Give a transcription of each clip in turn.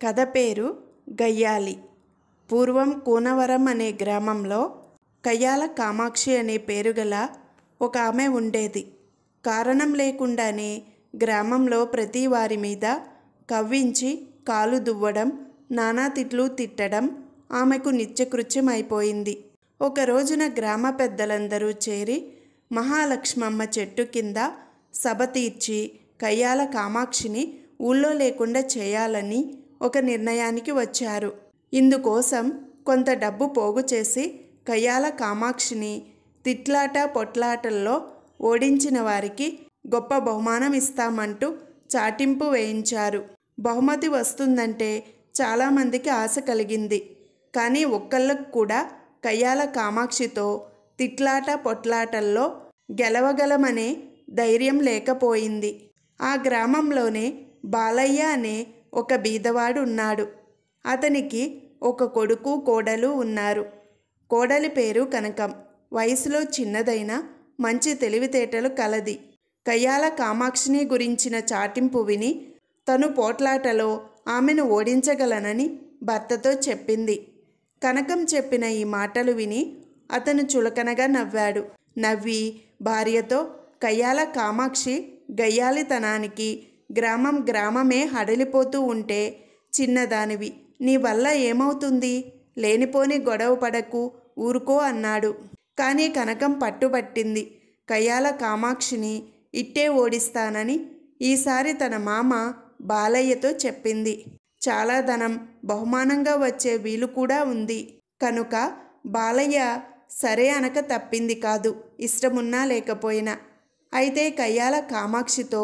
కథ పేరు గయ్యాలి. పూర్వం కూనవరం అనే గ్రామంలో కయ్యాల కామాక్షి అనే పేరు గల ఒక ఆమె ఉండేది. కారణం లేకుండానే గ్రామంలో ప్రతి వారి మీద కవ్వించి కాలు దువ్వడం, నానా తిట్లు తిట్టడం ఆమెకు నిత్యకృత్యం అయిపోయింది. ఒక రోజున గ్రామ పెద్దలందరూ చేరి మహాలక్ష్మమ్మ చెట్టు కింద సభ తీర్చి కయ్యాల కామాక్షిని ఊళ్ళో లేకుండా చేయాలని ఒక నిర్ణయానికి వచ్చారు. ఇందుకోసం కొంత డబ్బు పోగు చేసి కయ్యాల కామాక్షిని తిట్లాట పొట్లాటల్లో ఓడించిన వారికి గొప్ప బహుమానం ఇస్తామంటూ చాటింపు వేయించారు. బహుమతి వస్తుందంటే చాలామందికి ఆశ కలిగింది. కానీ ఒక్కళ్ళకు కూడా కయ్యాల కామాక్షితో తిట్లాట పొట్లాటల్లో గెలవగలమనే ధైర్యం లేకపోయింది. ఆ గ్రామంలోనే బాలయ్య అనే ఒక బీదవాడు ఉన్నాడు. అతనికి ఒక కొడుకు కోడలు ఉన్నారు. కోడలి పేరు కనకం. వయసులో చిన్నదైన మంచి తెలివితేటలు కలది. కయ్యాల కామాక్షిని గురించిన చాటింపు విని తను పోట్లాటలో ఆమెను ఓడించగలనని భర్తతో చెప్పింది. కనకం చెప్పిన ఈ మాటలు విని అతను చులకనగా నవ్వాడు. నవ్వి భార్యతో, కయ్యాల కామాక్షి గయ్యాలితనానికి గ్రామమే హడలిపోతూ ఉంటే చిన్నదానివి, నీ వల్ల ఏమవుతుంది, లేనిపోని గొడవ పడకు, ఊరుకో అన్నాడు. కానీ కనకం పట్టుబట్టింది. కయ్యాల కామాక్షిని ఇట్టే ఓడిస్తానని ఈసారి తన మామ బాలయ్యతో చెప్పింది. చాలా ధనం బహుమానంగా వచ్చే వీలు కూడా ఉంది కనుక బాలయ్య సరే అనక తప్పింది కాదు, ఇష్టమున్నా లేకపోయినా. అయితే కయ్యాల కామాక్షితో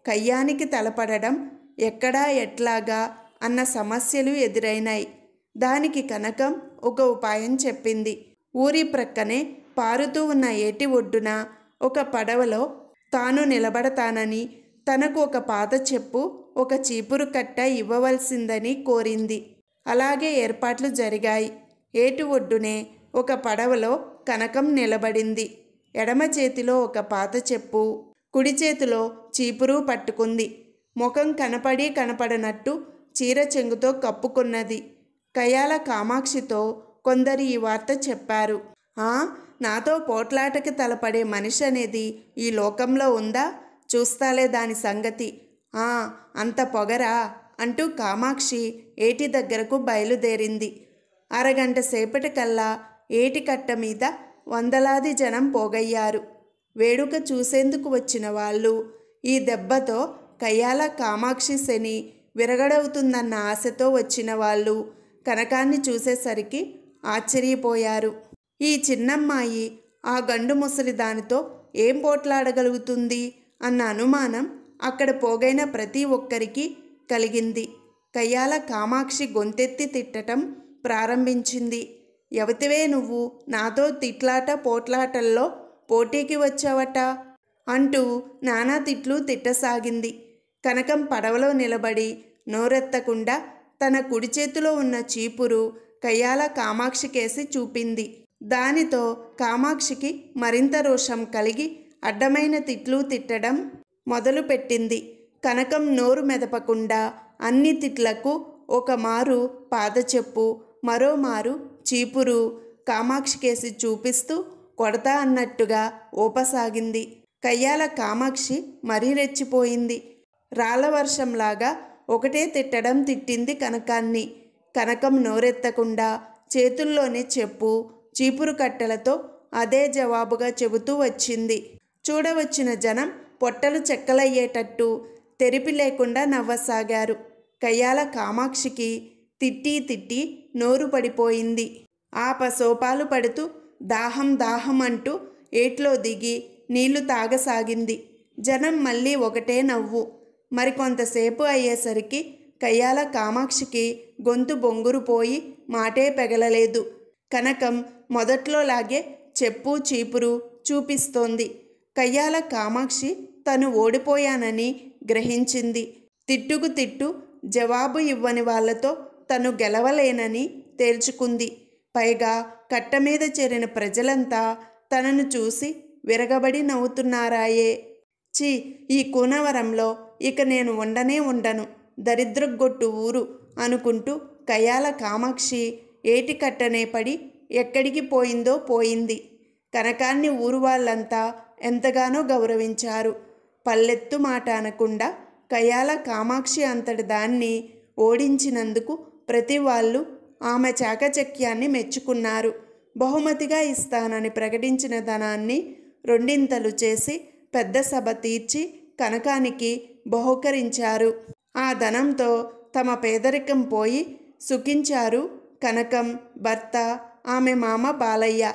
కయ్యానికి తలపడడం ఎక్కడా ఎట్లాగా అన్న సమస్యలు ఎదురైనాయి. దానికి కనకం ఒక ఉపాయం చెప్పింది. ఊరి ప్రక్కనే పారుతూ ఉన్న ఏటి ఒడ్డున ఒక పడవలో తాను నిలబడతానని, తనకు ఒక పాత చెప్పు, ఒక చీపురు కట్ట ఇవ్వవలసిందని కోరింది. అలాగే ఏర్పాట్లు జరిగాయి. ఏటి ఒడ్డునే ఒక పడవలో కనకం నిలబడింది. ఎడమ చేతిలో ఒక పాత చెప్పు, కుడి చేతిలో చీపురు పట్టుకుంది. ముఖం కనపడనట్టు చీర చెంగుతో కప్పుకున్నది. కయ్యాల కామాక్షితో కొందరు ఈ వార్త చెప్పారు. నాతో పోట్లాటకి తలపడే మనిషి అనేది ఈ లోకంలో ఉందా? చూస్తాలే దాని సంగతి. అంత పొగరా అంటూ కామాక్షి ఏటి దగ్గరకు బయలుదేరింది. అరగంట సేపటికల్లా ఏటి కట్ట మీద వందలాది జనం పోగయ్యారు. వేడుక చూసేందుకు వచ్చిన వాళ్ళు ఈ దెబ్బతో కయ్యాల కామాక్షి శని విరగడవుతుందన్న ఆశతో వచ్చిన వాళ్ళు కనకాన్ని చూసేసరికి ఆశ్చర్యపోయారు. ఈ చిన్నమ్మాయి ఆ గండు ముసలి దానితో ఏం పోట్లాడగలుగుతుంది అన్న అనుమానం అక్కడ పోగైన ప్రతి ఒక్కరికి కలిగింది. కయ్యాల కామాక్షి గొంతెత్తి తిట్టడం ప్రారంభించింది. ఎవతివే నువ్వు, నాతో తిట్లాట పోట్లాటల్లో పోటీకి వచ్చావట అంటూ నానా తిట్లు తిట్టసాగింది. కనకం పడవలో నిలబడి నోరెత్తకుండా తన కుడి చేతిలో ఉన్న చీపురు కయ్యాల కామాక్షికేసి చూపింది. దానితో కామాక్షికి మరింత రోషం కలిగి అడ్డమైన తిట్లు తిట్టడం మొదలుపెట్టింది. కనకం నోరు మెదపకుండా అన్ని తిట్లకు ఒక మారు పాదచెప్పు, మరోమారు చీపురు కామాక్షికేసి చూపిస్తూ కొడతా అన్నట్టుగా ఊపసాగింది. కయ్యాల కామాక్షి మరీ రెచ్చిపోయింది. రాళ్ళవర్షంలాగా ఒకటే తిట్టడం తిట్టింది కనకాన్ని. కనకం నోరెత్తకుండా చేతుల్లోని చెప్పు, చీపురు కట్టెలతో అదే జవాబుగా చెబుతూ వచ్చింది. చూడవచ్చిన జనం పొట్టలు చెక్కలయ్యేటట్టు తెరిపి లేకుండా నవ్వసాగారు. కయ్యాల కామాక్షికి తిట్టి నోరు పడిపోయింది. ఆపసోపాలు పడుతూ దాహం దాహం అంటూ ఏట్లో దిగి నీళ్లు తాగసాగింది. జనం మళ్ళీ ఒకటే నవ్వు. మరికొంతసేపు అయ్యేసరికి కయ్యాల కామాక్షికి గొంతు బొంగురుపోయి మాటే పెగలలేదు. కనకం మొదట్లోలాగే చెప్పు చీపురు చూపిస్తోంది. కయ్యాల కామాక్షి తను ఓడిపోయానని గ్రహించింది. తిట్టుకు తిట్టు జవాబు ఇవ్వని వాళ్లతో తను గెలవలేనని తేల్చుకుంది. పైగా కట్టమీద చేరిన ప్రజలంతా తనను చూసి విరగబడి నవ్వుతున్నారాయే. ఈ కూనవరంలో ఇక నేను ఉండను, దరిద్రగొట్టు ఊరు అనుకుంటూ కయ్యాల కామాక్షి ఏటికట్టనే పడి ఎక్కడికి పోయిందో పోయింది. కనకాన్ని ఊరు వాళ్ళంతా ఎంతగానో గౌరవించారు. పల్లెత్తు మాట అనకుండా కయ్యాల కామాక్షి అంతటి దాన్ని ఓడించినందుకు ప్రతి వాళ్ళు ఆమె చాకచక్యాన్ని మెచ్చుకున్నారు. బహుమతిగా ఇస్తానని ప్రకటించిన ధనాన్ని రెండింతలు చేసి పెద్ద సభ తీర్చి కనకానికి బహుకరించారు. ఆ ధనంతో తమ పేదరికం పోయి సుఖించారు కనకం, భర్త, ఆమె మామ బాలయ్య.